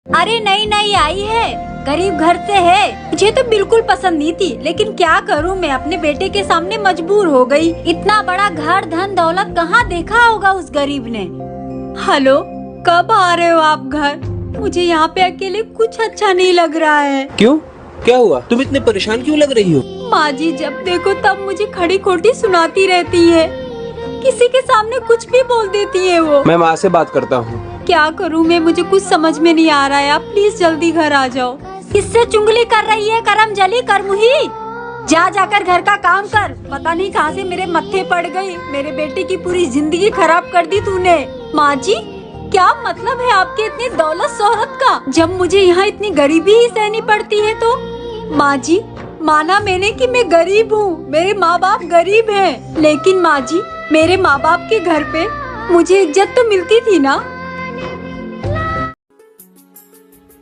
अरे नई नई आई है, गरीब घर से है। मुझे तो बिल्कुल पसंद नहीं थी, लेकिन क्या करूं, मैं अपने बेटे के सामने मजबूर हो गई। इतना बड़ा घर धन दौलत कहाँ देखा होगा उस गरीब ने। हेलो, कब आ रहे हो आप घर? मुझे यहाँ पे अकेले कुछ अच्छा नहीं लग रहा है। क्यों, क्या हुआ? तुम इतने परेशान क्यों लग रही हो? माँ जी जब देखो तब मुझे खड़ी खोटी सुनाती रहती है, किसी के सामने कुछ भी बोल देती है वो। मैं माँ से बात करता हूँ। क्या करूँ मैं, मुझे कुछ समझ में नहीं आ रहा है। आप प्लीज जल्दी घर आ जाओ। किससे चुगली कर रही है करमजली करमुही? जा जाकर घर का काम कर। पता नहीं कहाँ से मेरे मत्थे पड़ गई, मेरे बेटे की पूरी जिंदगी खराब कर दी तूने। माँ जी क्या मतलब है आपके इतनी दौलत शोहरत का, जब मुझे यहाँ इतनी गरीबी ही सहनी पड़ती है तो? माँ जी माना मैंने कि मैं गरीब हूँ, मेरे माँ बाप गरीब हैं, लेकिन माँ जी मेरे माँ बाप के घर पे मुझे इज्जत तो मिलती थी ना।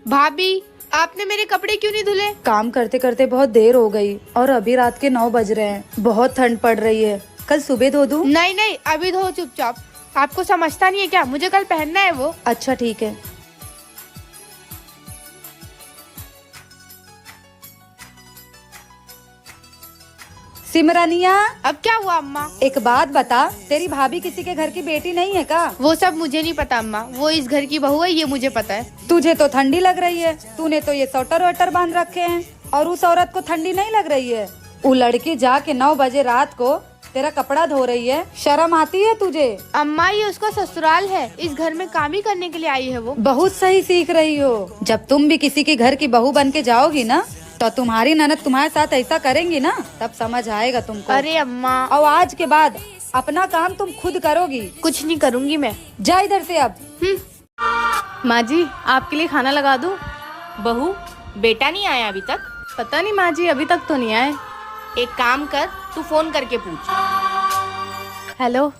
भाभी आपने मेरे कपड़े क्यों नहीं धुले? काम करते करते बहुत देर हो गई और अभी रात के 9 बज रहे हैं। बहुत ठंड पड़ रही है, कल सुबह धो दूं? नहीं नहीं अभी धो चुपचाप। आपको समझता नहीं है क्या, मुझे कल पहनना है वो। अच्छा ठीक है। सिमरनिया, अब क्या हुआ अम्मा? एक बात बता, तेरी भाभी किसी के घर की बेटी नहीं है का? वो सब मुझे नहीं पता अम्मा, वो इस घर की बहू है, ये मुझे पता है। तुझे तो ठंडी लग रही है, तूने तो ये स्वेटर वेटर बांध रखे हैं, और उस औरत को ठंडी नहीं लग रही है। वो लड़की जाके 9 बजे रात को तेरा कपड़ा धो रही है, शर्म आती है तुझे? अम्मा ये उसका ससुराल है, इस घर में काम ही करने के लिए आई है वो। बहुत सही सीख रही हो। जब तुम भी किसी के घर की बहू बन के जाओगी ना, तो तुम्हारी ननद तुम्हारे साथ ऐसा करेंगी ना, तब समझ आएगा तुमको। अरे अम्मा, और आज के बाद अपना काम तुम खुद करोगी। कुछ नहीं करूँगी मैं। जा इधर से अब। माँ जी आपके लिए खाना लगा दूँ? बहू बेटा नहीं आया अभी तक? पता नहीं माँ जी, अभी तक तो नहीं आए। एक काम कर, तू फोन करके पूछ। हेलो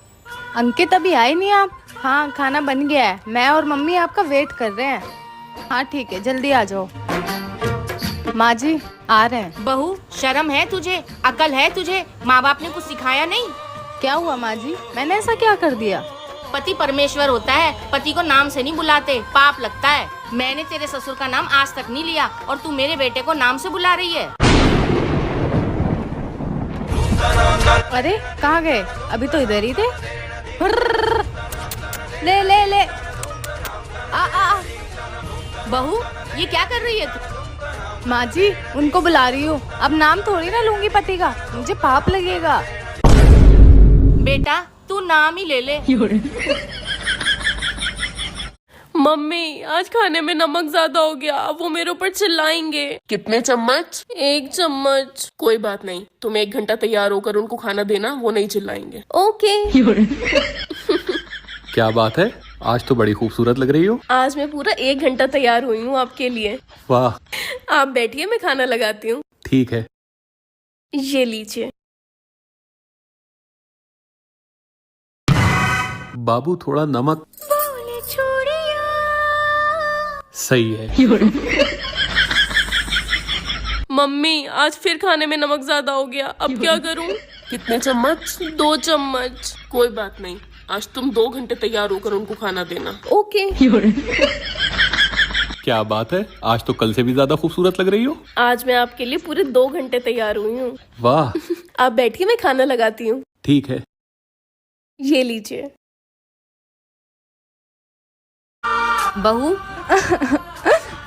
अंकित, अभी आए नहीं आप? हाँ खाना बन गया है, मैं और मम्मी आपका वेट कर रहे हैं। हाँ ठीक है, जल्दी आ जाओ। माँ जी आ रहे हैं। बहू शर्म है तुझे, अकल है तुझे? माँ बाप ने कुछ सिखाया नहीं? क्या हुआ माँ जी, मैंने ऐसा क्या कर दिया? पति परमेश्वर होता है, पति को नाम से नहीं बुलाते, पाप लगता है। मैंने तेरे ससुर का नाम आज तक नहीं लिया और तू मेरे बेटे को नाम से बुला रही है। अरे कहाँ गए? अभी तो इधर ही थे। ले ले ले। आ। बहू ये क्या कर रही है तू? माँ जी उनको बुला रही हूँ, अब नाम थोड़ी ना लूंगी पति का, मुझे पाप लगेगा। बेटा तू नाम ही ले ले। मम्मी आज खाने में नमक ज्यादा हो गया, अब वो मेरे ऊपर चिल्लाएंगे। कितने चम्मच? 1 चम्मच। कोई बात नहीं, तुम 1 घंटा तैयार होकर उनको खाना देना, वो नहीं चिल्लाएंगे। ओके। क्या बात है, आज तो बड़ी खूबसूरत लग रही हो। आज मैं पूरा 1 घंटा तैयार हुई हूँ आपके लिए। वाह। आप बैठिए, मैं खाना लगाती हूँ। ठीक है। ये लीजिए। बाबू थोड़ा नमक। सही है। मम्मी आज फिर खाने में नमक ज्यादा हो गया, अब क्या करूँ? कितने चम्मच? 2 चम्मच। कोई बात नहीं, आज तुम 2 घंटे तैयार होकर उनको खाना देना। ओके। क्या बात है, आज तो कल से भी ज्यादा खूबसूरत लग रही हो। आज मैं आपके लिए पूरे 2 घंटे तैयार हुई हूँ। वाह। आप बैठिए, मैं खाना लगाती हूँ। ठीक है। ये लीजिए। बहू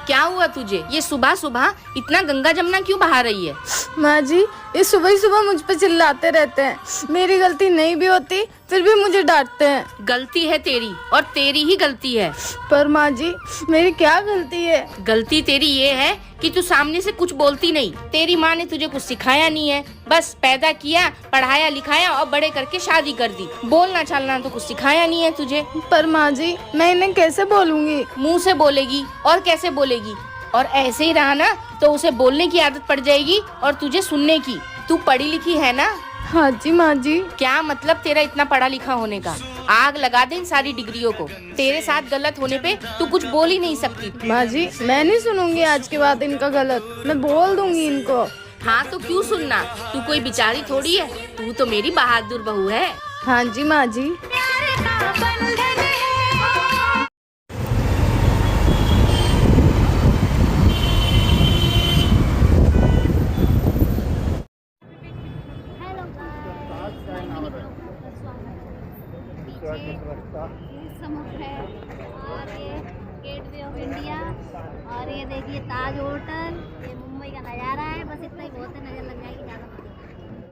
क्या हुआ तुझे? ये सुबह सुबह इतना गंगा जमुना क्यों बहा रही है? माँ जी ये सुबह ही सुबह मुझ पे चिल्लाते रहते हैं, मेरी गलती नहीं भी होती फिर भी मुझे डांटते हैं। गलती है तेरी और तेरी ही गलती है। पर माँ जी मेरी क्या गलती है? गलती तेरी ये है कि तू सामने से कुछ बोलती नहीं। तेरी माँ ने तुझे कुछ सिखाया नहीं है, बस पैदा किया, पढ़ाया लिखाया और बड़े करके शादी कर दी। बोलना चालना तो कुछ सिखाया नहीं है तुझे। पर माँ जी मैं इन्हें कैसे बोलूँगी? मुँह से बोलेगी और कैसे बोलेगी? और ऐसे ही रहा ना तो उसे बोलने की आदत पड़ जाएगी और तुझे सुनने की। तू पढ़ी लिखी है ना? हाँ जी माँ जी। क्या मतलब तेरा इतना पढ़ा लिखा होने का? आग लगा दे इन सारी डिग्रियों को। तेरे साथ गलत होने पे तू कुछ बोल ही नहीं सकती। माँ जी मैं नहीं सुनूंगी आज के बाद इनका गलत, मैं बोल दूंगी इनको। हाँ तो क्यों सुनना, तू कोई बेचारी थोड़ी है, तू तो मेरी बहादुर बहू है। हाँ जी माँ जी। पीछे समुद्र है और ये गेटवे ऑफ इंडिया और ये देखिए ताज होटल। ये मुंबई का नज़ारा है, बस इतना ही बहुत है, नज़र लग जाएगी ज़्यादा।